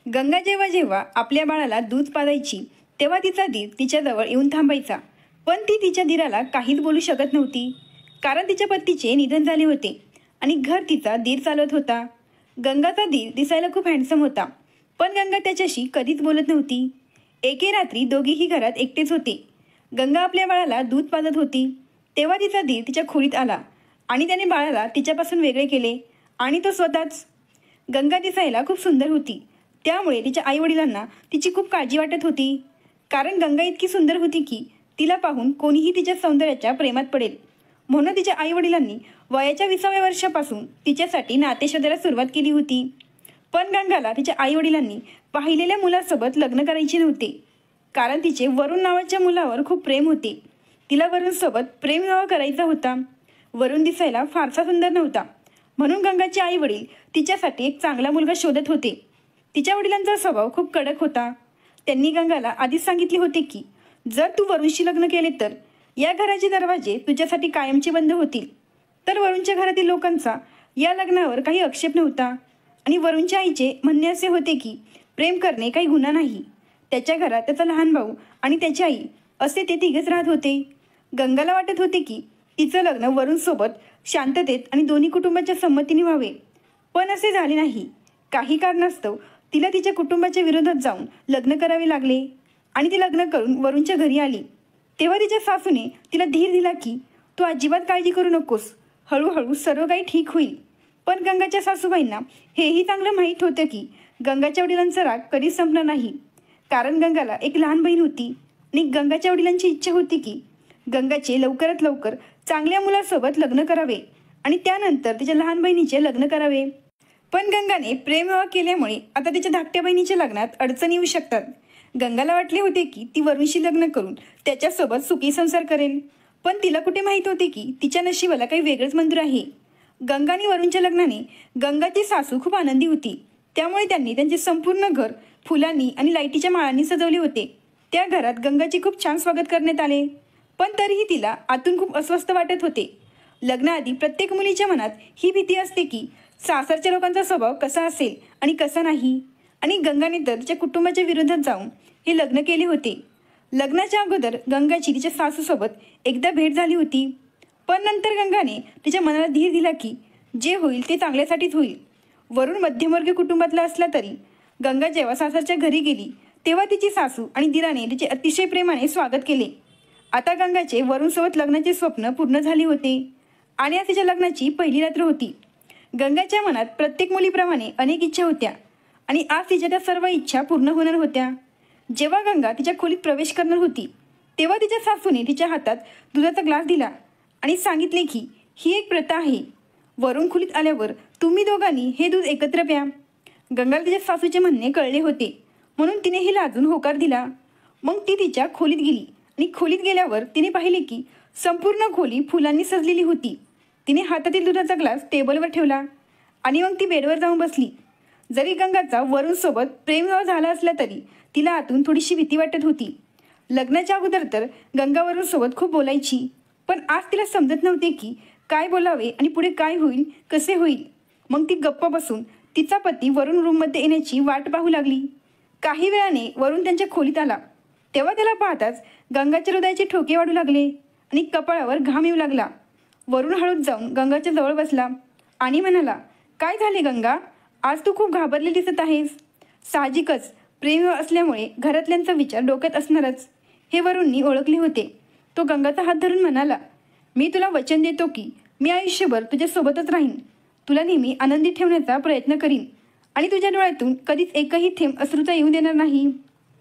गंगा जेव्हा जेव्हा आपल्या बाळाला दूध पाजायची तेव्हा तिचा दीर तिच्याजवळ येऊन थांबायचा. पण ती तिच्या दीराला काहीच बोलू शकत नव्हती, कारण तिच्या पतीचे निधन झाले होते आणि घर तिचा दीर चालवत होता. गंगाचा दीर दिसायला खूप हँडसम होता, पण गंगा त्याच्याशी कधीच बोलत नव्हती. एके रात्री दोघीही घरात एकटेच होते. गंगा आपल्या बाळाला दूध पाजत होती तेव्हा तिचा दीर तिच्या खोलीत आला आणि त्याने बाळाला तिच्यापासून वेगळे केले आणि तो स्वतःच. गंगा दिसायला खूप सुंदर होती, त्यामुळे तिच्या आईवडिलांना तिची खूप काळजी वाटत होती. कारण गंगा इतकी सुंदर होती की तिला पाहून कोणीही तिच्या सौंदर्याच्या प्रेमात पडेल. म्हणून तिच्या आईवडिलांनी वयाच्या 20व्या वर्षापासून तिच्यासाठी नाते शोधायला सुरुवात केली होती. पण गंगाला तिच्या आईवडिलांनी पाहिलेल्या मुलासोबत लग्न करायचे नव्हते, कारण तिचे वरुण नावाच्या मुलावर खूप प्रेम होते. तिला वरुणसोबत प्रेमविवाह करायचा होता. वरुण दिसायला फारसा सुंदर नव्हता, म्हणून गंगाचे आईवडील तिच्यासाठी एक चांगला मुलगा शोधत होते. तिच्या वडिलांचा स्वभाव खूप कडक होता. त्यांनी गंगाला आधीच सांगितले होते की जर तू वरुणशी लग्न केले तर या घराचे दरवाजे तुझ्यासाठी कायमचे बंद होतील. तर वरुणच्या घरातील लोकांचा या लग्नावर काही आक्षेप नव्हता आणि वरुणच्या आईचे म्हणणे असे होते की प्रेम करणे काही गुन्हा नाही. त्याच्या घरात त्याचा लहान भाऊ आणि त्याची आई असे ते तिघेच राहत होते. गंगाला वाटत होते की तिचं लग्न वरुणसोबत शांततेत आणि दोन्ही कुटुंबाच्या संमतीने व्हावे, पण असे झाले नाही. काही कारणास्तव तिला तिच्या कुटुंबाच्या विरोधात जाऊन लग्न करावे लागले आणि ती लग्न करून वरुणच्या घरी आली. तेव्हा तिच्या सासूने तिला धीर दिला की तू अजिबात काळजी करू नकोस, हळूहळू सर्व काही ठीक होईल. पण गंगाच्या सासूबाईंना हेही चांगलं माहीत होतं की गंगाच्या वडिलांचा राग कधीच संपणार नाही, कारण गंगाला एक लहान बहीण होती आणि गंगाच्या वडिलांची इच्छा होती की गंगाचे लवकरात लवकर चांगल्या मुलासोबत लग्न करावे आणि त्यानंतर तिच्या लहान बहिणीचे लग्न करावे. पण गंगाने प्रेमविवाह केल्यामुळे आता तिच्या धाकट्या बहिणीच्या लग्नात अडचणी येऊ शकतात. गंगाला वाटले होते की ती वरुणशी लग्न करून त्याच्यासोबत सुखी संसार करेल, पण तिला कुठे माहीत होते की तिच्या नशिबाला काही वेगळंच मंजूर आहे. गंगा आणि वरुणच्या लग्नाने गंगाची सासू खूप आनंदी होती, त्यामुळे त्यांनी त्यांचे संपूर्ण घर फुलांनी आणि लाईटीच्या माळांनी सजवले होते. त्या घरात गंगाचे खूप छान स्वागत करण्यात आले, पण तरीही तिला आतून खूप अस्वस्थ वाटत होते. लग्नाआधी प्रत्येक मुलीच्या मनात ही भीती असते की सासरच्या लोकांचा स्वभाव कसा असेल आणि कसा नाही, आणि गंगाने तर तिच्या कुटुंबाच्या विरोधात जाऊन हे लग्न केले होते. लग्नाच्या अगोदर गंगाची तिच्या सासूसोबत एकदा भेट झाली होती, पण नंतर गंगाने तिच्या मनाला धीर दिला की जे होईल ते चांगल्यासाठीच होईल. वरुण मध्यमवर्गीय कुटुंबातला असला तरी गंगा जेव्हा सासरच्या घरी गेली तेव्हा तिची सासू आणि दिराने तिचे अतिशय प्रेमाने स्वागत केले. आता गंगाचे वरुणसोबत लग्नाचे स्वप्न पूर्ण झाले होते आणि आज तिच्या लग्नाची पहिली रात्र होती. गंगाच्या मनात प्रत्येक मुलीप्रमाणे अनेक इच्छा होत्या आणि आज तिच्या त्या सर्व इच्छा पूर्ण होणार होत्या. जेव्हा गंगा तिच्या खोलीत प्रवेश करणार होती तेव्हा तिच्या सासूने तिच्या हातात दुधाचा ग्लास दिला आणि सांगितले की ही एक प्रथा आहे. वरुण खोलीत आल्यावर तुम्ही दोघांनी हे दूध एकत्र प्या. गंगाला तिच्या सासूचे म्हणणे कळले होते, म्हणून तिने हे लाजून होकार दिला. मग ती तिच्या खोलीत गेली आणि खोलीत गेल्यावर तिने पाहिले की संपूर्ण खोली फुलांनी सजलेली होती. तिने हातातील दुधाचा ग्लास टेबलवर ठेवला आणि मग ती बेडवर जाऊन बसली. जरी गंगाचा वरुणसोबत प्रेमविवाह झाला असला तरी तिला आतून थोडीशी भीती वाटत होती. लग्नाच्या अगोदर तर गंगा वरुणसोबत खूप बोलायची, पण आज तिला समजत नव्हते की काय बोलावे आणि पुढे काय होईल, कसे होईल. मग ती गप्प बसून तिचा पती वरुण रूममध्ये येण्याची वाट पाहू लागली. काही वेळाने वरुण त्यांच्या खोलीत आला तेव्हा त्याला पाहताच गंगाच्या हृदयाचे ठोके वाढू लागले आणि कपाळावर घाम येऊ लागला. वरुण हळूच जाऊन गंगाच्या जवळ बसला आणि म्हणाला, काय झाले गंगा, आज तू खूप घाबरले दिसत आहेस. साहजिकच, प्रेमविवाह असल्यामुळे घरातल्यांचा विचार डोक्यात असणारच, हे वरुणनी ओळखले होते. तो गंगाचा हात धरून म्हणाला, मी तुला वचन देतो की मी आयुष्यभर तुझ्यासोबतच राहीन, तुला नेहमी आनंदी ठेवण्याचा प्रयत्न करीन आणि तुझ्या डोळ्यातून कधीच एकही थेंब अश्रूचा येऊ देणार नाही.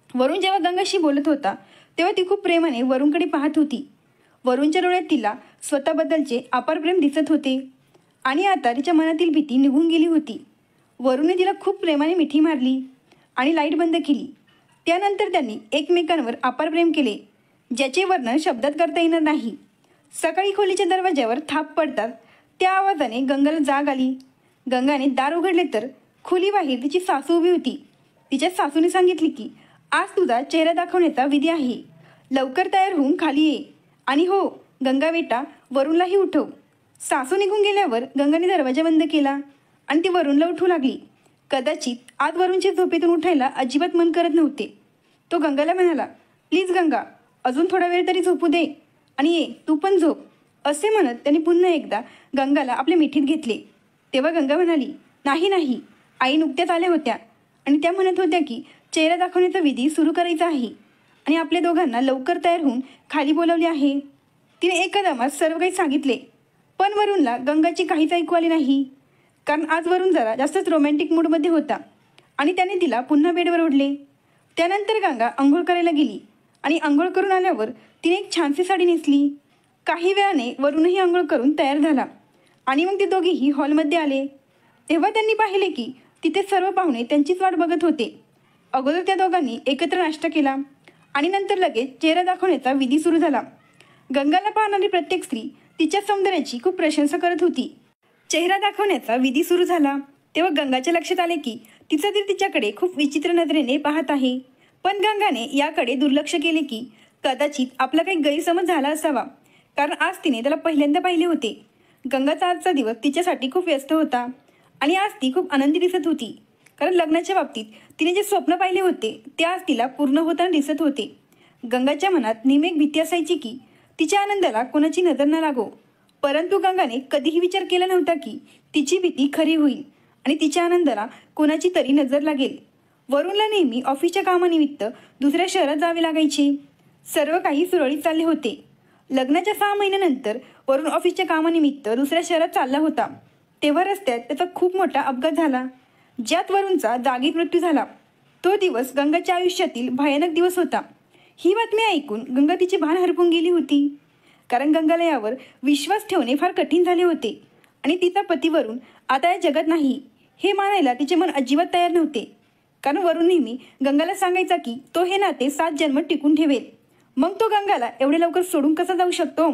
वरुण जेव्हा गंगाशी बोलत होता तेव्हा ती खूप प्रेमाने वरुणकडे पाहत होती. वरुणच्या डोळ्यात तिला स्वतःबद्दलचे अपार प्रेम दिसत होते आणि आता तिच्या मनातील भीती निघून गेली होती. वरुणने तिला खूप प्रेमाने मिठी मारली आणि लाईट बंद केली. त्यानंतर त्यांनी एकमेकांवर अपार प्रेम केले, ज्याचे वर्णन शब्दात करता येणार नाही. सकाळी खोलीच्या दरवाज्यावर थाप पडतात त्या आवाजाने गंगाला जाग आली. गंगाने दार उघडले तर खोलीबाहेर तिची सासू उभी होती. तिच्या सासूने सांगितले की आज तुझा चेहरा दाखवण्याचा विधी आहे, लवकर तयार होऊन खाली ये आणि हो गंगा बेटा, वरुणलाही उठव. सासू निघून गेल्यावर गंगाने दरवाजा बंद केला आणि ती वरुणला उठवू लागली. कदाचित आज वरुणच्या झोपेतून उठायला अजिबात मन करत नव्हते. तो गंगाला म्हणाला, प्लीज गंगा, अजून थोडा वेळ तरी झोपू दे आणि ये तू पण झोप. असे म्हणत त्यांनी पुन्हा एकदा गंगाला आपल्या मिठीत घेतले. तेव्हा गंगा म्हणाली, नाही नाही, आई नुकत्याच आल्या होत्या आणि त्या म्हणत होत्या की चेहरा दाखवण्याचा विधी सुरू करायचा आहे आणि आपल्या दोघांना लवकर तयार होऊन खाली बोलावले आहे. तिने एकदमात सर्व काही सांगितले. पण वरुणला गंगाची काहीच ऐकू आली नाही, कारण आज वरुण जरा जास्तच रोमॅन्टिक मूडमध्ये होता आणि त्याने तिला पुन्हा बेडवर ओढले. त्यानंतर गंगा आंघोळ करायला गेली आणि आंघोळ करून आल्यावर तिने एक छानशी साडी नेसली. काही वेळाने वरुणही आंघोळ करून तयार झाला आणि मग ते दोघेही हॉलमध्ये आले. तेव्हा त्यांनी पाहिले की तिथे सर्व पाहुणे त्यांचीच वाट बघत होते. अगोदर त्या दोघांनी एकत्र नाश्ता केला आणि नंतर लगेच चेहरा दाखवण्याचा विधी सुरू झाला. गंगाला पाहणारी प्रत्येक स्त्री तिच्या सौंदर्याची खूप प्रशंसा करत होती. चेहरा दाखवण्याचा विधी सुरू झाला तेव्हा गंगाच्या लक्षात आले की तिचा दीर तिच्याकडे खूप विचित्र नजरेने पाहत आहे. पण गंगाने याकडे दुर्लक्ष केले की कदाचित आपला काही गैरसमज झाला असावा, कारण आज तिने त्याला पहिल्यांदा पाहिले होते. गंगाचा आजचा दिवस तिच्यासाठी खूप व्यस्त होता आणि आज ती खूप आनंदी दिसत होती, कारण लग्नाच्या बाबतीत तिने जे स्वप्न पाहिले होते ते आज तिला पूर्ण होताना दिसत होते. गंगाच्या मनात नेहमी एक भीती असायची की तिच्या आनंदाला कोणाची नजर न लागो, परंतु गंगाने कधीही विचार केला नव्हता की तिची भीती खरी होईल आणि तिच्या आनंदाला कोणाची तरी नजर लागेल. वरुणला नेहमी ऑफिसच्या कामानिमित्त दुसऱ्या शहरात जावे लागायचे. सर्व काही सुरळीत चालले होते. लग्नाच्या 6 महिन्यानंतर वरुण ऑफिसच्या कामानिमित्त दुसऱ्या शहरात चालला होता. तेव्हा रस्त्यात त्याचा खूप मोठा अपघात झाला, ज्यात वरुणचा जागीच मृत्यू झाला. तो दिवस गंगाच्या आयुष्यातील भयानक दिवस होता. ही बातमी ऐकून गंगा तिचे भान हरपून गेली होती, कारण गंगाला यावर विश्वास ठेवणे फार कठीण झाले होते आणि तिचा पती वरुण आता या जगात नाही हे मानायला तिचे मन अजिबात तयार नव्हते. कारण वरुण नेहमी गंगाला सांगायचा की तो हे नाते 7 जन्म टिकून ठेवेल. मग तो गंगाला एवढे लवकर सोडून कसा जाऊ शकतो.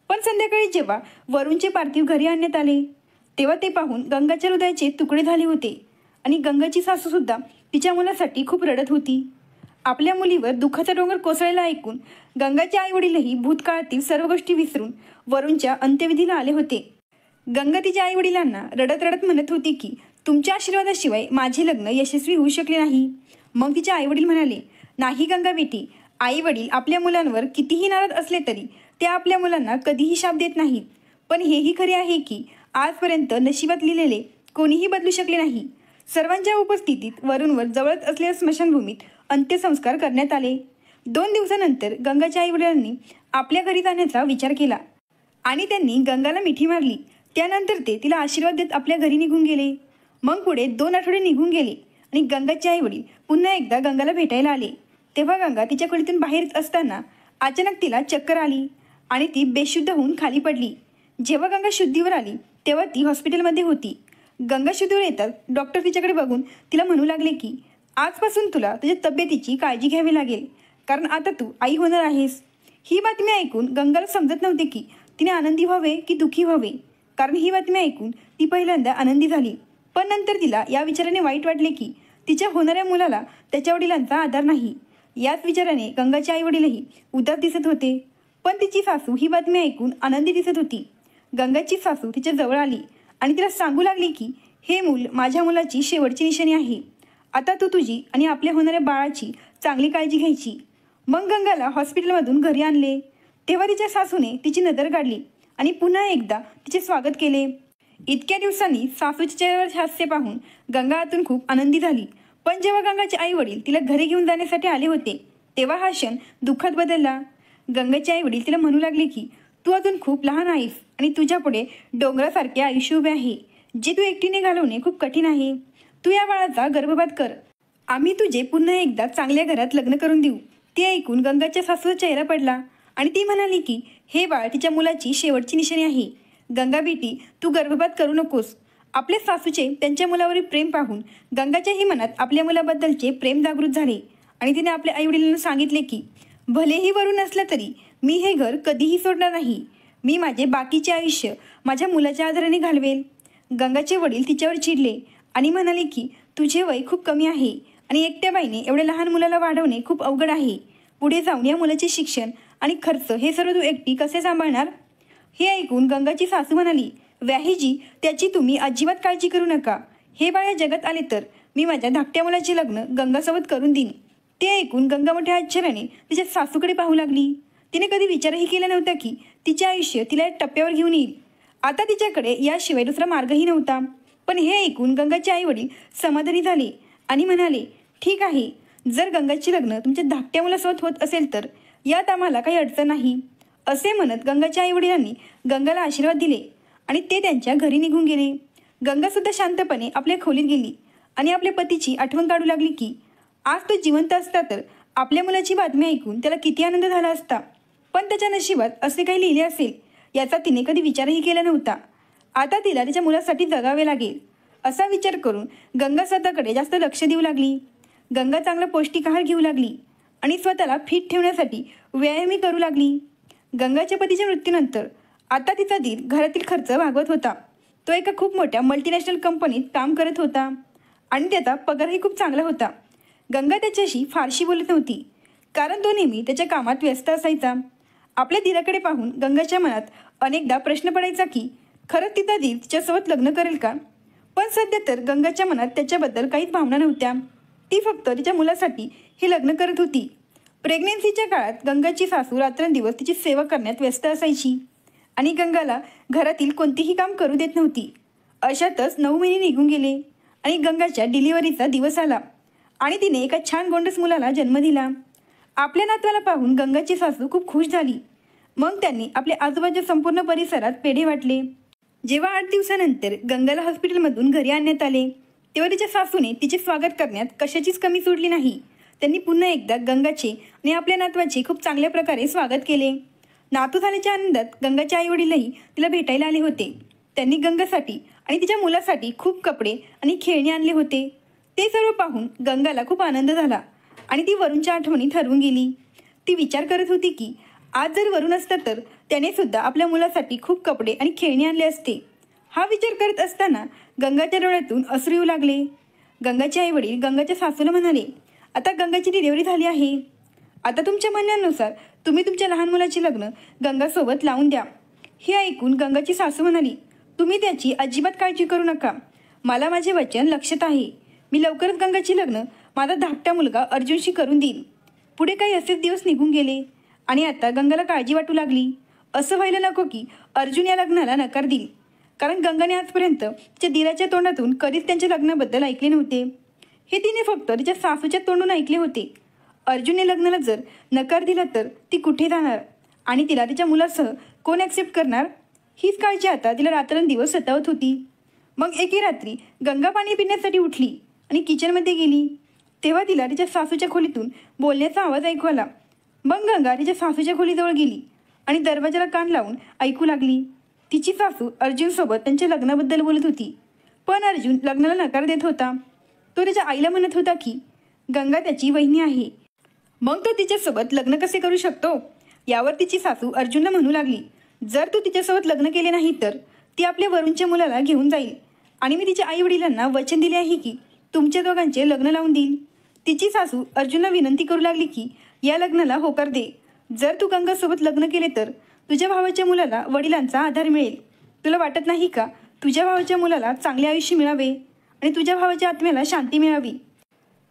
पण संध्याकाळी जेव्हा वरुणचे पार्थिव घरी आणण्यात आले तेव्हा ते पाहून गंगाच्या हृदयाचे तुकडे झाले होते आणि गंगाची सासू सुद्धा तिच्या मुलासाठी खूप रडत होती. आपल्या मुलीवर दुःखाचा डोंगर कोसळलेला ऐकून गंगाचे आई वडीलही भूतकाळातील सर्व गोष्टी विसरून वरुणच्या अंत्यविधीला आले होते. गंगा तिच्या आई वडिलांना रडत रडत म्हणत होती की तुमच्या आशीर्वादाशिवाय माझे लग्न यशस्वी होऊ शकले नाही. मग तिचे आई वडील म्हणाले, नाही गंगा बेटी, आई वडील आपल्या मुलांवर कितीही नाराज असले तरी ते आपल्या मुलांना कधीही शाप देत नाहीत. पण हेही खरे आहे की आजपर्यंत नशिबात लिहिलेले कोणीही बदलू शकले नाही. सर्वांच्या उपस्थितीत वरुणवर जवळच असलेल्या स्मशानभूमीत अंत्यसंस्कार करण्यात आले. 2 दिवसानंतर गंगाच्या आई वडिलांनी आपल्या घरी जाण्याचा विचार केला आणि त्यांनी गंगाला मिठी मारली. त्यानंतर ते तिला आशीर्वाद देत आपल्या घरी निघून गेले. मग पुढे 2 आठवडे निघून गेले आणि गंगाचे आई वडील पुन्हा एकदा गंगाला भेटायला आले. तेव्हा गंगा तिच्या खोलीतून बाहेर असताना अचानक तिला चक्कर आली आणि ती बेशुद्ध होऊन खाली पडली. जेव्हा गंगा शुद्धीवर आली तेव्हा ती हॉस्पिटलमध्ये होती. गंगा शुद्धीवर येतात डॉक्टर तिच्याकडे बघून तिला म्हणू लागले की आजपासून तुला तुझ्या तब्येतीची काळजी घ्यावी लागेल, कारण आता तू आई होणार आहेस. ही बातमी ऐकून गंगाला समजत नव्हते की तिने आनंदी व्हावे की दुःखी व्हावे, कारण ही बातमी ऐकून ती पहिल्यांदा आनंदी झाली. पण नंतर तिला या विचाराने वाईट वाटले की तिच्या होणाऱ्या मुलाला त्याच्या वडिलांचा आधार नाही. याच विचाराने गंगाचे आई वडीलही उदास दिसत होते. पण तिची सासू ही बातमी ऐकून आनंदी दिसत होती. गंगाची सासू तिच्या जवळ आली आणि तिला सांगू लागली की हे मूल माझ्या मुलाची शेवटची निशाणी आहे. आता तू तुझी आणि आपल्या होणाऱ्या बाळाची चांगली काळजी घ्यायची. मग गंगाला हॉस्पिटलमधून घरी आणले. तेव्हा तिच्या सासूने तिची नजर काढली आणि पुन्हा एकदा तिचे स्वागत केले. इतक्या दिवसांनी सासूच्या चेहऱ्यावर हास्य पाहून गंगा आतून खूप आनंदी झाली. पण जेव्हा गंगाचे आई वडील तिला घरी घेऊन जाण्यासाठी आले होते तेव्हा हा क्षण दुःखात बदलला. गंगाचे आई वडील तिला म्हणू लागले की तू अजून खूप लहान आहेस आणि तुझ्यापुढे डोंगरासारखे आयुष्य उभे आहे, जे तू एकटीने घालवणे खूप कठीण आहे. तू या बाळाचा गर्भपात कर. आम्ही तुझे पुन्हा एकदा चांगल्या घरात लग्न करून देऊ. ते ऐकून गंगाच्या सासूचा चेहरा पडला आणि ती म्हणाली की हे बाळ तिच्या मुलाची शेवटची निशाणी आहे. गंगा बेटी, तू गर्भपात करू नकोस. आपल्या सासूचे त्यांच्या मुलावरील प्रेम पाहून गंगाच्याही मनात आपल्या मुलाबद्दलचे प्रेम जागृत झाले आणि तिने आपल्या आईवडिलांना सांगितले की भलेही वरून नसलं तरी मी हे घर कधीही सोडणार नाही. मी माझे बाकीचे आयुष्य माझ्या मुलाच्या आधाराने घालवेल. गंगाचे वडील तिच्यावर चिडले आणि म्हणाले की तुझे वय खूप कमी आहे आणि एकट्या बाईने एवढ्या लहान मुलाला वाढवणे खूप अवघड आहे. पुढे जाऊन या मुलाचे शिक्षण आणि खर्च हे सर्व तू एकटी कसे सांभाळणार. हे ऐकून गंगाची सासू म्हणाली, व्याहीजी, त्याची तुम्ही अजिबात काळजी करू नका. हे बाळ या जगात आले तर मी माझ्या धाकट्या मुलाचे लग्न गंगासोबत करून देईन. ते ऐकून गंगा मोठ्या आश्चर्याने तिच्या सासूकडे पाहू लागली. तिने कधी विचारही केला नव्हता की तिचे आयुष्य तिला या टप्प्यावर घेऊन येईल. आता तिच्याकडे याशिवाय दुसरा मार्गही नव्हता. पण हे ऐकून गंगाचे आई वडील समाधानी झाले आणि म्हणाले, ठीक आहे, जर गंगाचे लग्न तुमच्या धाकट्या मुलासोबत होत असेल तर यात आम्हाला काही अडचण नाही. असे म्हणत गंगाच्या आई वडिलांनी गंगाला आशीर्वाद दिले आणि ते त्यांच्या घरी निघून गेले. गंगासुद्धा शांतपणे आपल्या खोलीत गेली आणि आपल्या पतीची आठवण काढू लागली की आज तो जिवंत असता तर आपल्या मुलाची बातमी ऐकून त्याला किती आनंद झाला असता. पण त्याच्या नशिबात असे काही लिहिले असेल याचा तिने कधी विचारही केला नव्हता. आता तिला तिच्या मुलासाठी जगावे लागेल असा विचार करून गंगा स्वतःकडे जास्त लक्ष देऊ लागली. गंगा चांगला पौष्टिक आहार घेऊ लागली आणि स्वतःला फिट ठेवण्यासाठी व्यायामही करू लागली. गंगाच्या पतीच्या मृत्यूनंतर आता तिचा दीर घरातील खर्च भागवत होता. तो एका खूप मोठ्या मल्टीनॅशनल कंपनीत काम करत होता आणि त्याचा पगारही खूप चांगला होता. गंगा त्याच्याशी फारशी बोलत नव्हती कारण तो नेहमी त्याच्या कामात व्यस्त असायचा. आपल्या दीराकडे पाहून गंगाच्या मनात अनेकदा प्रश्न पडायचा की खरंच तिचा दीर तिच्यासोबत लग्न करेल का. पण सध्या तर गंगाच्या मनात त्याच्याबद्दल काहीच भावना नव्हत्या. ती फक्त तिच्या मुलासाठी हे लग्न करत होती. प्रेग्नेन्सीच्या काळात गंगाची सासू रात्रंदिवस तिची सेवा करण्यात व्यस्त असायची आणि गंगाला घरातील कोणतेही काम करू देत नव्हती. अशातच 9 महिने निघून गेले आणि गंगाच्या डिलिव्हरीचा दिवस आला आणि तिने एका छान गोंडस मुलाला जन्म दिला. आपल्या नातवाला पाहून गंगाची सासू खूप खुश झाली. मग त्यांनी आपल्या आजूबाजूच्या संपूर्ण परिसरात पेढे वाटले. जेव्हा 8 दिवसानंतर गंगाला हॉस्पिटलमधून घरी आणण्यात आले तेव्हा तिच्या सासूने तिचे स्वागत करण्यात कशाचीच कमी सोडली नाही. त्यांनी पुन्हा एकदा गंगाचे आणि आपल्या नातवाचे खूप चांगल्या प्रकारे स्वागत केले. नातू झाल्याच्या आनंदात गंगाच्या आई वडीलही तिला भेटायला आले होते. त्यांनी गंगासाठी आणि तिच्या मुलासाठी खूप कपडे आणि खेळणी आणले होते. ते सर्व पाहून गंगाला खूप आनंद झाला आणि ती वरुणच्या आठवणीत हरवून गेली. ती विचार करत होती की आज जर वरुण असता तर त्याने सुद्धा आपल्या मुलासाठी खूप कपडे आणि खेळणी आणले असते. हा विचार करत असताना गंगाच्या डोळ्यातून अश्रू येऊ लागले. गंगाचे आई वडील गंगाच्या सासूला म्हणाले, आता गंगाची डिलिव्हरी झाली आहे. आता तुमच्या म्हणण्यानुसार तुम्ही तुमच्या लहान मुलाचे लग्न गंगासोबत लावून द्या. हे ऐकून गंगाची सासू म्हणाली, तुम्ही त्याची अजिबात काळजी करू नका. मला माझे वचन लक्षात आहे. मी लवकरच गंगाचे लग्न माझा धाकटा मुलगा अर्जुनशी करून देईन. पुढे काही असेच दिवस निघून गेले आणि आता गंगाला काळजी वाटू लागली. असं व्हायला नको की अर्जुन या लग्नाला नकार देईल, कारण गंगाने आजपर्यंत तिच्या दिराच्या तोंडातून कधीच त्यांच्या लग्नाबद्दल ऐकले नव्हते. हे तिने फक्त तिच्या सासूच्या तोंडून ऐकले होते. अर्जुनने लग्नाला जर नकार दिला तर ती कुठे जाणार आणि तिला तिच्या मुलासह कोण ॲक्सेप्ट करणार, हीच काळजी आता तिला रात्रंदिवस सतावत होती. मग एके रात्री गंगा पाणी पिण्यासाठी उठली आणि किचनमध्ये गेली. तेव्हा तिला तिच्या सासूच्या खोलीतून बोलण्याचा आवाज ऐकू आला. मग गंगा तिच्या सासूच्या खोलीजवळ गेली आणि दरवाजाला कान लावून ऐकू लागली. तिची सासू अर्जुनसोबत त्यांच्या लग्नाबद्दल बोलत होती. पण अर्जुन लग्नाला नकार देत होता. तो त्याच्या आईला म्हणत होता की गंगा त्याची वहिनी आहे, मग तो तिच्यासोबत लग्न कसे करू शकतो. यावर तिची सासू अर्जुनला म्हणू लागली, जर तू तिच्यासोबत लग्न केले नाही तर ती आपल्या वरुणच्या मुलाला घेऊन जाईल आणि मी तिच्या आई वडिलांना वचन दिले आहे की तुमच्या दोघांचे लग्न लावून देईल. तिची सासू अर्जुनला विनंती करू लागली की या लग्नाला होकार दे. जर तू गंगासोबत लग्न केले तर तुझ्या भावाच्या मुलाला वडिलांचा आधार मिळेल. तुला वाटत नाही का तुझ्या भावाच्या मुलाला चांगले आयुष्य मिळावे आणि तुझ्या भावाच्या आत्म्याला शांती मिळावी.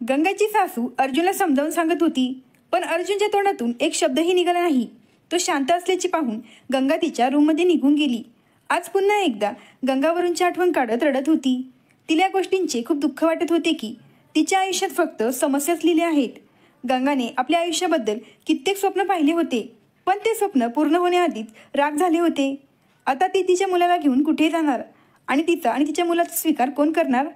गंगाची सासू अर्जुनला समजावून सांगत होती, पण अर्जुनच्या तोंडातून एक शब्दही निघाला नाही. तो शांत असल्याचे पाहून गंगा तिच्या रूममध्ये निघून गेली. आज पुन्हा एकदा गंगावरूनची आठवण काढत रडत होती. तिला या गोष्टींचे खूप दुःख वाटत होते की तिच्या आयुष्यात फक्त समस्याच लिहिल्या आहेत. गंगाने आपल्या आयुष्याबद्दल कित्येक स्वप्न पाहिले होते, पण ते स्वप्न पूर्ण होण्याआधीच राग झाले होते. आता ती तिच्या मुलाला घेऊन कुठे जाणार आणि तिचा आणि तिच्या मुलाचा स्वीकार कोण करणार,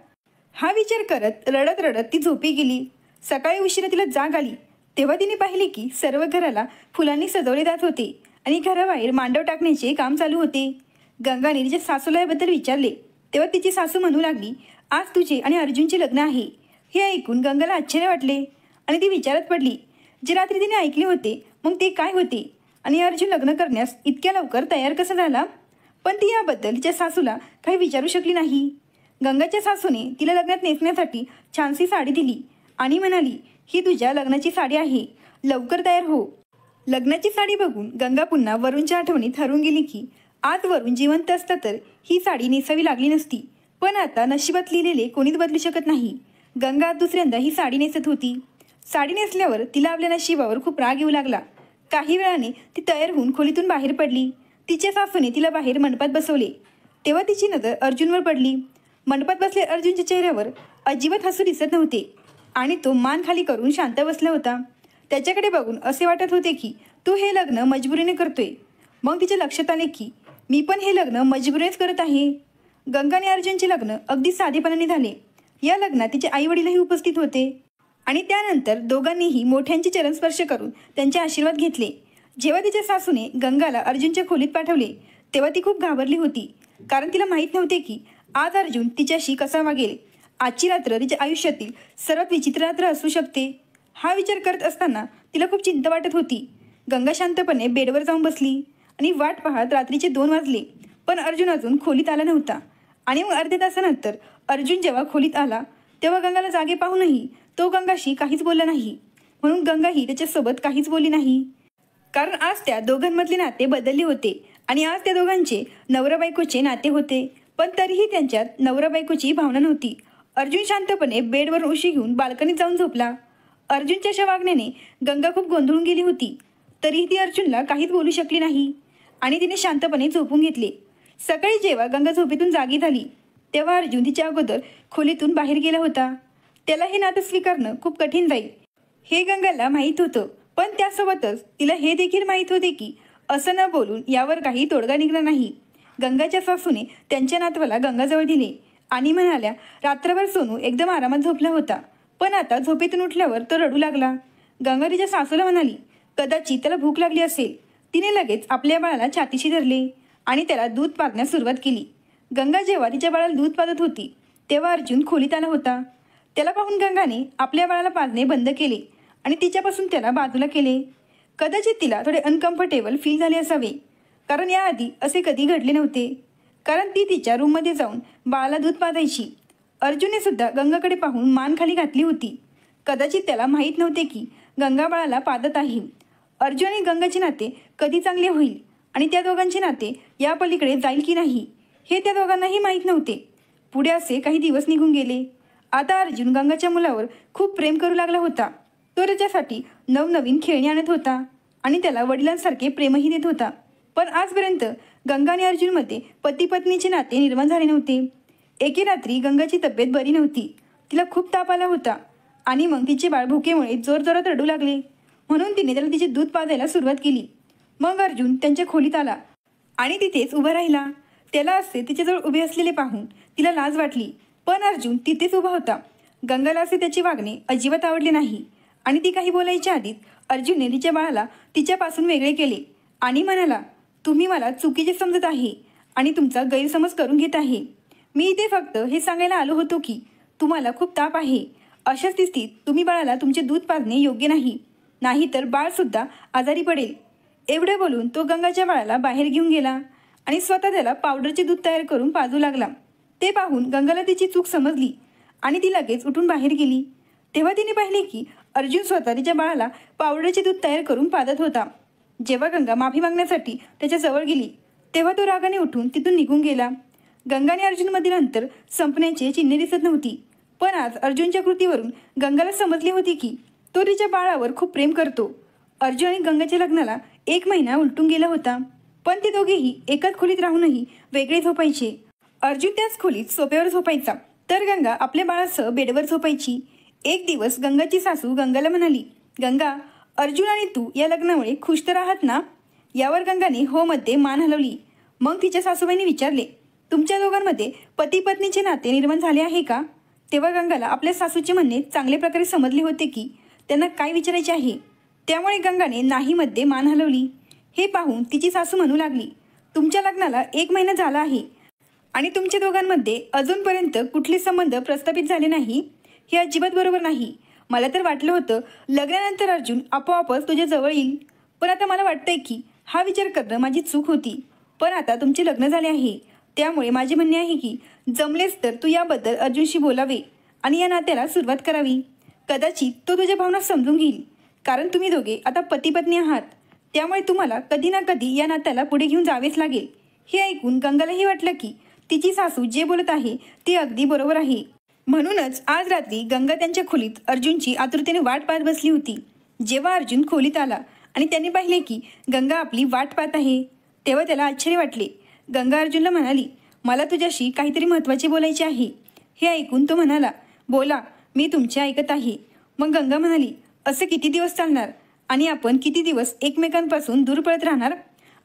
हा विचार करत रडत रडत ती झोपी गेली. सकाळी उशिरा तिला जाग आली तेव्हा तिने पाहिले की सर्व घराला फुलांनी सजवले जात होते आणि घराबाहेर मांडव टाकण्याचे काम चालू होते. गंगाने तिच्या सासूला याबद्दल विचारले तेव्हा तिची सासू म्हणू लागली, आज तुझे आणि अर्जुनचे लग्न आहे. हे ऐकून गंगाला आश्चर्य वाटले आणि ती विचारात पडली, जे रात्री तिने ऐकले होते मग ते काय होते आणि अर्जुन लग्न करण्यास इतक्या लवकर तयार कसा झाला. पण ती याबद्दल तिच्या सासूला काही विचारू शकली नाही. गंगाच्या सासूने तिला लग्नात नेसण्यासाठी छानशी साडी दिली आणि म्हणाली, ही तुझ्या लग्नाची साडी आहे, लवकर तयार हो. लग्नाची साडी बघून गंगा पुन्हा वरुणच्या आठवणीत हरवून गेली की आज वरुण जिवंत असता तर ही साडी नेसावी लागली नसती. पण आता नशिबात लिहिलेले कोणीच बदलू शकत नाही. गंगा दुसऱ्यांदा ही साडी नेसत होती. साडी नेसल्यावर तिला आपल्या नशिबावर खूप राग येऊ लागला. काही वेळाने ती तयार होऊन खोलीतून बाहेर पडली. तिच्या सासूने तिला बाहेर मंडपात बसवले. तेव्हा तिची नजर अर्जुनवर पडली. मंडपात बसले अर्जुनच्या चेहऱ्यावर अजिबात हसू दिसत नव्हते आणि तो मान खाली करून शांत बसला होता. त्याच्याकडे बघून असे वाटत होते की तू हे लग्न मजबुरीने करतोय. मग तिच्या लक्षात आले की मी पण हे लग्न मजबुरीनेच करत आहे. गंगा आणि अर्जुनचे लग्न अगदी साधेपणाने झाले. या लग्नात तिचे आई वडीलही उपस्थित होते आणि त्यानंतर दोघांनीही मोठ्यांचे चरणस्पर्श करून त्यांचे आशीर्वाद घेतले. जेव्हा तिच्या सासूने गंगाला अर्जुनच्या खोलीत पाठवले तेव्हा ती खूप घाबरली होती, कारण तिला माहीत नव्हते की आज अर्जुन तिच्याशी कसा वागेल. आजची रात्र तिच्या आयुष्यातील सर्वात विचित्र रात्र असू शकते. हा विचार करत असताना तिला खूप चिंता वाटत होती. गंगा शांतपणे बेडवर जाऊन बसली आणि वाट पाहत रात्रीचे 2 वाजले, पण अर्जुन अजून खोलीत आला नव्हता. आणि मग अर्ध्या तासानंतर अर्जुन जेव्हा खोलीत आला तेव्हा गंगाला जागे पाहूनही तो गंगाशी काहीच बोलला नाही. म्हणून गंगाही त्याच्यासोबत काहीच बोलली नाही, कारण आज त्या दोघांमधले नाते बदलले होते आणि आज त्या दोघांचे नवरा बायकोचे नाते होते. पण तरीही त्यांच्यात नवरा बायकोची भावना नव्हती. अर्जुन शांतपणे बेडवर उशी घेऊन बाल्कनीत जाऊन झोपला. अर्जुनच्या अशा वागण्याने गंगा खूप गोंधळून गेली होती. तरीही ती अर्जुनला काहीच बोलू शकली नाही आणि तिने शांतपणे झोपून घेतले. सकाळी जेव्हा गंगा झोपेतून जागी झाली तेव्हा अर्जुन तिच्या अगोदर खोलीतून बाहेर गेला होता. त्याला हे नातं स्वीकारणं खूप कठीण जाईल हे गंगाला माहीत होतं, पण त्यासोबतच तिला हे देखील माहीत होते की असं न बोलून यावर काही तोडगा निघणार नाही. गंगाच्या सासूने त्यांच्या नातवाला गंगाजवळ दिले आणि म्हणाल्या, रात्रभर सोनू एकदम आरामात झोपला होता, पण आता झोपेतून उठल्यावर तो रडू लागला. गंगा तिच्या सासूला म्हणाली, कदाचित त्याला भूक लागली असेल. तिने लगेच आपल्या बाळाला छातीशी धरले आणि त्याला दूध पाजण्यास सुरुवात केली. गंगा जेव्हा तिच्या बाळाला दूध पाजत होती तेव्हा अर्जुन खोलीत आला होता. त्याला पाहून गंगाने आपल्या बाळाला पाजणे बंद केले आणि तिच्यापासून त्याला बाजूला केले. कदाचित तिला थोडे अनकम्फर्टेबल फील झाले असावे, कारण याआधी असे कधी घडले नव्हते, कारण ती तिच्या रूममध्ये जाऊन बाळाला दूध पाजायची. अर्जुनने सुद्धा गंगाकडे पाहून मान खाली घातली होती. कदाचित त्याला माहीत नव्हते की गंगा बाळाला पाजत आहे. अर्जुन आणि गंगाचे नाते कधी चांगले होईल आणि त्या दोघांचे नाते या पलीकडे जाईल की नाही हे त्या दोघांनाही माहीत नव्हते. पुढे असे काही दिवस निघून गेले. आता अर्जुन गंगाच्या मुलावर खूप प्रेम करू लागला होता. तो त्याच्यासाठी नवनवीन खेळणी आणत होता आणि त्याला वडिलांसारखे प्रेमही देत होता. पण आजपर्यंत गंगा आणि अर्जुनमध्ये पती पत्नीचे नाते निर्माण झाले नव्हते. एके रात्री गंगाची तब्येत बरी नव्हती. तिला खूप ताप आला होता आणि मग तिचे बाळ भुकेमुळे जोरजोरात रडू लागले. म्हणून तिने त्याला तिचे दूध पाजायला सुरुवात केली. मग अर्जुन त्यांच्या खोलीत आला आणि तिथेच उभा राहिला. त्याला असे तिच्याजवळ उभे असलेले पाहून तिला लाज वाटली, पण अर्जुन तिथेच उभा होता. गंगाला असे त्याचे वागणे अजिबात आवडले नाही आणि ती काही बोलायच्या आधीच अर्जुनने तिच्या बाळाला तिच्यापासून वेगळे केले आणि म्हणाला, तुम्ही मला चुकीचे समजत आहे आणि तुमचा गैरसमज करून घेत आहे. मी इथे फक्त हे सांगायला आलो होतो की तुम्हाला खूप ताप आहे. अशा स्थितीत तुम्ही बाळाला तुमचे दूध पाजणे योग्य नाही, नाहीतर बाळसुद्धा आजारी पडेल. एवढे बोलून तो गंगाच्या बाळाला बाहेर घेऊन गेला आणि स्वतः त्याला पावडरचे दूध तयार करून पाजू लागला. ते पाहून गंगाला तिची चूक समजली आणि ती लगेच उठून बाहेर गेली. तेव्हा तिने पाहिले की अर्जुन स्वतः तिच्या बाळाला पावडरचे दूध तयार करून पाजत होता. जेव्हा गंगा माफी मागण्यासाठी त्याच्या जवळ गेली तेव्हा तो रागाने उठून तिथून निघून गेला. गंगा आणि अर्जुनमधील अंतर संपण्याचे चिन्हे दिसत नव्हती, पण आज अर्जुनच्या कृतीवरून गंगाला समजले होते की तो तिच्या बाळावर खूप प्रेम करतो. अर्जुन आणि गंगाच्या लग्नाला 1 महिना उलटून गेला होता, पण ते दोघेही एकाच खोलीत राहूनही वेगळे झोपायचे. अर्जुन त्याच खोलीत सोफ्यावर झोपायचा तर गंगा आपल्या बाळासह बेडवर झोपायची. एक दिवस गंगाची सासू गंगाला म्हणाली, गंगा, अर्जुन आणि तू या लग्नामुळे खुश तर आहात ना? यावर गंगाने हो मध्ये मान हलवली. मग तिच्या सासूबाईंनी विचारले, तुमच्या दोघांमध्ये पती पत्नीचे नाते निर्माण झाले आहे का? तेव्हा गंगाला आपल्या सासूचे म्हणणे चांगल्या प्रकारे समजले होते की त्यांना काय विचारायचे आहे. त्यामुळे गंगाने नाही मध्ये मान हलवली. हे पाहून तिची सासू म्हणू लागली, तुमच्या लग्नाला 1 महिना झाला आहे आणि तुमच्या दोघांमध्ये अजूनपर्यंत कुठले संबंध प्रस्थापित झाले नाही. हे अजिबात बरोबर नाही. मला तर वाटलं होतं लग्नानंतर अर्जुन आपोआपच तुझ्या जवळ येईल, पण आता मला वाटतंय की हा विचार करणं माझी चूक होती. पण आता तुमचे लग्न झाले आहे, त्यामुळे माझे म्हणणे आहे की जमलेच तर तू याबद्दल अर्जुनशी बोलावे आणि या नात्याला सुरुवात करावी. कदाचित तो तुझ्या भावना समजून घेईल, कारण तुम्ही दोघे आता पती पत्नी आहात. त्यामुळे तुम्हाला कधी ना कधी या नात्याला पुढे घेऊन जावेच लागेल. हे ऐकून गंगालाही वाटलं की तिची सासू जे बोलत आहे ते अगदी बरोबर आहे. म्हणूनच आज रात्री गंगा त्यांच्या खोलीत अर्जुनची आतुरतेने वाट पाहत बसली होती. जेव्हा अर्जुन खोलीत आला आणि त्यांनी पाहिले की गंगा आपली वाट पाहत आहे, तेव्हा त्याला आश्चर्य वाटले. गंगा अर्जुनला म्हणाली, मला तुझ्याशी काहीतरी महत्त्वाचे बोलायचे आहे. हे ऐकून तो म्हणाला, बोला, मी तुमचे ऐकत आहे. मग गंगा म्हणाली, असं किती दिवस चालणार आणि आपण किती दिवस एकमेकांपासून दूर पळत राहणार?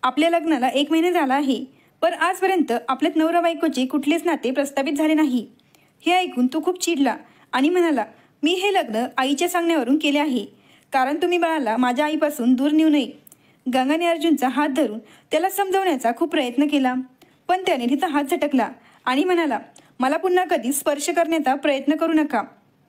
आपल्या लग्नाला 1 महिना झाला आहे, पण आजपर्यंत आपल्यात नवरा बायकोचे कुठलेच नाते प्रस्थापित झाले नाही. हे ऐकून तो खूप चिडला आणि म्हणाला, मी हे लग्न आईच्या सांगण्यावरून केले आहे, कारण तुम्ही बाळाला माझ्या आईपासून दूर नेऊ नये. गंगाने अर्जुनचा हात धरून त्याला समजवण्याचा खूप प्रयत्न केला, पण त्याने तिचा हात झटकला आणि म्हणाला, मला पुन्हा कधी स्पर्श करण्याचा प्रयत्न करू नका.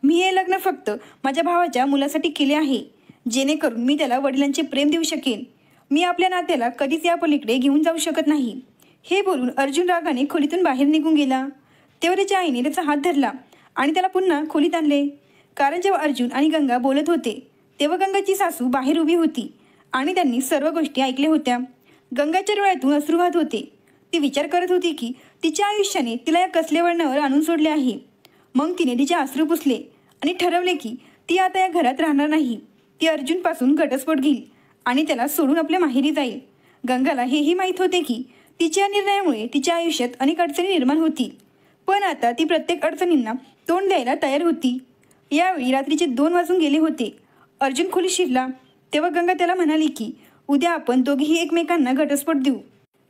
मी हे लग्न फक्त माझ्या भावाच्या मुलासाठी केले आहे, जेणेकरून मी त्याला वडिलांचे प्रेम देऊ शकेन. मी आपल्या नात्याला कधीच या पलीकडे घेऊन जाऊ शकत नाही. हे बोलून अर्जुन रागाने खोलीतून बाहेर निघून गेला. तेव्हा त्याच्या आईने त्याचा हात धरला आणि त्याला पुन्हा खोलीत आणले. कारण जेव्हा अर्जुन आणि गंगा बोलत होते तेव्हा गंगाची सासू बाहेर उभी होती आणि त्यांनी सर्व गोष्टी ऐकल्या होत्या. गंगाच्या डोळ्यातून अश्रू वाहत होते. ती विचार करत होती की तिच्या आयुष्याने तिला या कसल्या वळणावर आणून सोडले आहे. मग तिने तिचे अश्रू पुसले आणि ठरवले की ती आता या घरात राहणार नाही. ती अर्जुनपासून घटस्फोट घेईल आणि त्याला सोडून आपल्या माहेरी जाईल. गंगाला हेही माहीत होते की तिच्या निर्णयामुळे तिच्या आयुष्यात अनेक अडचणी निर्माण होतील, पण आता ती प्रत्येक अडचणींना तोंड द्यायला तयार होती. यावेळी रात्रीचे 2 वाजून गेले होते. अर्जुन खोलीत शिरला तेव्हा गंगा त्याला म्हणाली की उद्या आपण दोघेही एकमेकांना घटस्फोट देऊ.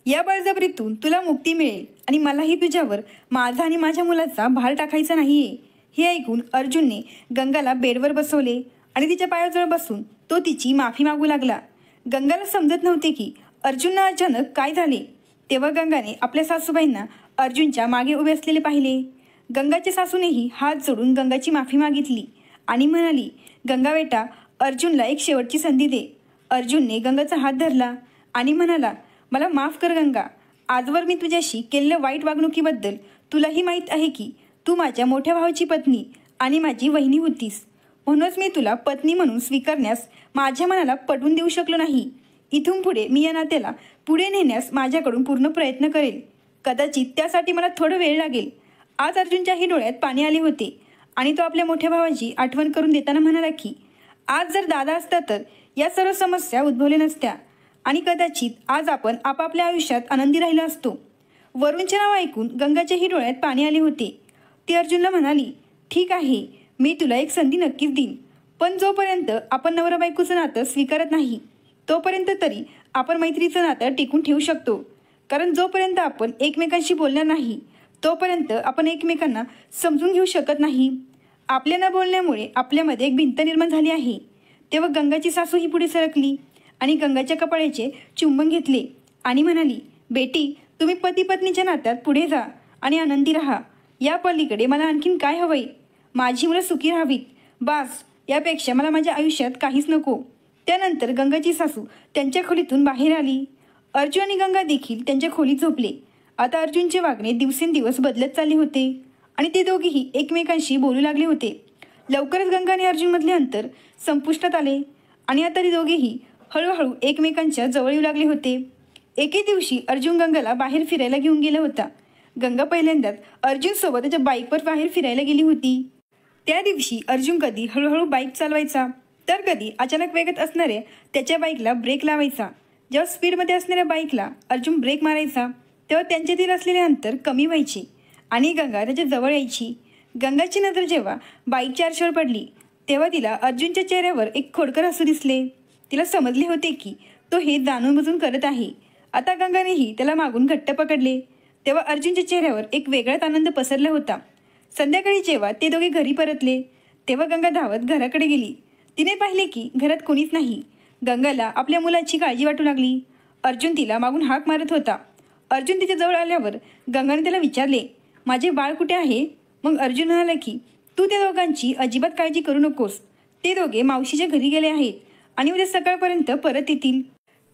या बळजबरीतून तुला मुक्ती मिळेल आणि मलाही तुझ्यावर माझा आणि माझ्या मुलाचा भार टाकायचा नाहीये. हे ऐकून अर्जुनने गंगाला बेडवर बसवले आणि तिच्या पायाजवळ बसून तो तिची माफी मागू लागला. गंगाला समजत नव्हते की अर्जुनला अचानक काय झाले. तेव्हा गंगाने आपल्या सासूबाईंना अर्जुनच्या मागे उभे असलेले पाहिले. गंगाच्या सासूनेही हात जोडून गंगाची माफी मागितली आणि म्हणाली, गंगा बेटा, अर्जुनला एक शेवटची संधी दे. अर्जुनने गंगाचा हात धरला आणि म्हणाला, मला माफ कर गंगा. आजवर मी तुझ्याशी केलेल्या वाईट वागणुकीबद्दल तुलाही माहीत आहे की तू माझ्या मोठ्या भावाची पत्नी आणि माझी वहिनी होतीस. म्हणूनच मी तुला पत्नी म्हणून स्वीकारण्यास माझ्या मनाला पटवून देऊ शकलो नाही. इथून पुढे मी या नात्याला पुढे नेण्यास माझ्याकडून पूर्ण प्रयत्न करेल. कदाचित त्यासाठी मला थोडं वेळ लागेल. आज अर्जुनच्याही डोळ्यात पाणी आले होते आणि तो आपल्या मोठ्या भावाची आठवण करून देताना म्हणाला की आज जर दादा असता तर या सर्व समस्या उद्भवल्या नसत्या आणि कदाचित आज आपण आपापल्या आयुष्यात आनंदी राहिलो असतो. वरुणचे नाव ऐकून गंगाच्याही डोळ्यात पाणी आले होते. ती अर्जुनला म्हणाली, ठीक आहे, मी तुला एक संधी नक्कीच देईन, पण जोपर्यंत आपण नवरा बायकोचं नातं स्वीकारत नाही तोपर्यंत तरी आपण मैत्रीचं नातं टिकून ठेवू शकतो. कारण जोपर्यंत आपण एकमेकांशी बोलणार नाही तोपर्यंत आपण एकमेकांना समजून घेऊ शकत नाही. आपल्या न बोलण्यामुळे आपल्यामध्ये एक भिंत निर्माण झाली आहे. तेव्हा गंगाची सासू ही पुढे सरकली आणि गंगाच्या कपाळाचे चुंबन घेतले आणि म्हणाली, बेटी, तुम्ही पती पत्नीच्या नात्यात पुढे जा आणि आनंदी राहा. या पलीकडे मला आणखीन काय हवंय? माझी मुलं सुखी राहावीत, बास. यापेक्षा मला माझ्या आयुष्यात काहीच नको. त्यानंतर गंगाची सासू त्यांच्या खोलीतून बाहेर आली. अर्जुन आणि गंगा देखील त्यांच्या खोलीत झोपले. आता अर्जुनचे वागणे दिवसेंदिवस बदलत चालले होते आणि ते दोघेही एकमेकांशी बोलू लागले होते. लवकरच गंगा आणि अर्जुनमधले अंतर संपुष्टात आले आणि आता ते दोघेही हळूहळू एकमेकांच्या जवळ येऊ लागले होते. एके दिवशी अर्जुन गंगाला बाहेर फिरायला घेऊन गेला होता. गंगा पहिल्यांदाच अर्जुनसोबत त्याच्या बाईकवर बाहेर फिरायला गेली होती. त्या दिवशी अर्जुन कधी हळूहळू बाईक चालवायचा तर कधी अचानक वेगात असणाऱ्या त्याच्या बाईकला ब्रेक लावायचा. जेव्हा स्पीडमध्ये असणाऱ्या बाईकला अर्जुन ब्रेक मारायचा तेव्हा त्यांच्यातील असलेले अंतर कमी व्हायचे आणि गंगा त्याच्या जवळ यायची. गंगाची नजर जेव्हा बाईकच्या आरशावर पडली तेव्हा तिला अर्जुनच्या चेहऱ्यावर एक खोडकर हसू दिसले. तिला समजले होते की तो हे जाणून बुजून करत आहे. आता गंगानेही त्याला मागून घट्ट पकडले तेव्हा अर्जुनच्या चेहऱ्यावर एक वेगळाच आनंद पसरला होता. संध्याकाळी जेव्हा ते दोघे घरी परतले तेव्हा गंगा धावत घराकडे गेली. तिने पाहिले की घरात कोणीच नाही. गंगाला आपल्या मुलाची काळजी वाटू लागली. अर्जुन तिला मागून हाक मारत होता. अर्जुन तिच्या जवळ आल्यावर गंगाने त्याला विचारले, माझे बाळ कुठे आहे? मग अर्जुन म्हणाला की तू त्या दोघांची अजिबात काळजी करू नकोस. ते दोघे मावशीच्या घरी गेले आहेत आणि उद्या सकाळपर्यंत परत येतील.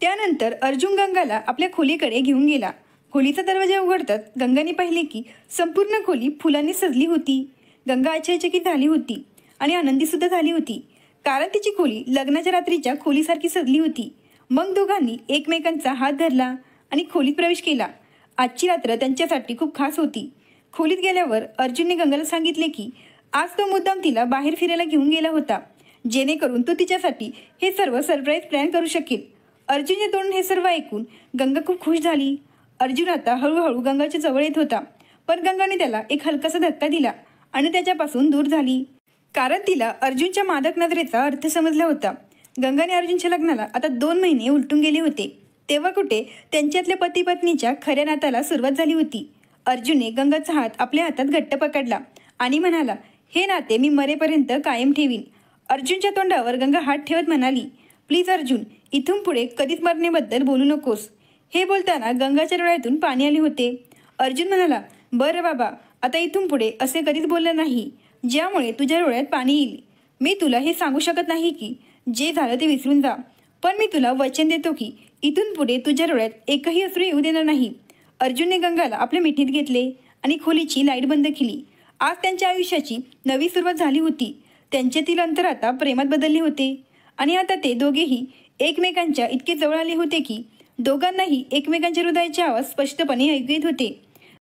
त्यानंतर अर्जुन गंगाला आपल्या खोलीकडे घेऊन गेला. खोलीचा दरवाजा उघडताच गंगाने पाहिले की संपूर्ण खोली फुलांनी सजली होती. गंगा आश्चर्यचकित झाली होती आणि आनंदी सुद्धा झाली होती, कारण तिची खोली लग्नाच्या रात्रीच्या खोलीसारखी सजली होती. मग दोघांनी एकमेकांचा हात धरला आणि खोलीत प्रवेश केला. आजची रात्र त्यांच्यासाठी खूप खास होती. खोलीत गेल्यावर अर्जुनने गंगाला सांगितले की आज तो मुद्दाम तिला बाहेर फिरायला घेऊन गेला होता, जेणेकरून तो तिच्यासाठी हे सर्व सरप्राईज प्लॅन करू शकेल. अर्जुनचे तोंडून हे सर्व ऐकून गंगा खूप खुश झाली. अर्जुन आता हळूहळू गंगाच्या जवळ येत होता, पण गंगाने त्याला एक हलकासा धक्का दिला आणि त्याच्यापासून दूर झाली. कारण तिला अर्जुनच्या मादक नजरेचा अर्थ समजला होता. गंगाने अर्जुनच्या लग्नाला आता 2 महिने उलटून गेले होते. तेव्हा कुठे त्यांच्यातल्या पती पत्नीच्या खऱ्या नात्याला सुरुवात झाली होती. अर्जुनने गंगाचा हात आपल्या हातात घट्ट पकडला आणि म्हणाला, हे नाते मी मरेपर्यंत कायम ठेवीन. अर्जुनच्या तोंडावर गंगा हात ठेवत म्हणाली, प्लीज अर्जुन, इथून पुढे कधीच मरण्याबद्दल बोलू नकोस. हे बोलताना गंगाच्या डोळ्यातून पाणी आले होते. अर्जुन म्हणाला, बरं बाबा, आता इथून पुढे असे कधीच बोललं नाही ज्यामुळे तुझ्या डोळ्यात पाणी येईल. मी तुला हे सांगू शकत नाही की जे झालं ते विसरून जा, पण मी तुला वचन देतो की इथून पुढे तुझ्या डोळ्यात एकही अश्रू येऊ देणार नाही. अर्जुनने गंगाला आपल्या मिठीत घेतले आणि खोलीची लाईट बंद केली. आज त्यांच्या आयुष्याची नवी सुरुवात झाली होती. त्यांच्यातील अंतर आता प्रेमात बदलले होते आणि आता ते दोघेही एकमेकांच्या इतके जवळ आले होते की दोघांनाही एकमेकांच्या हृदयाचे आवाज स्पष्टपणे ऐकू येत होते.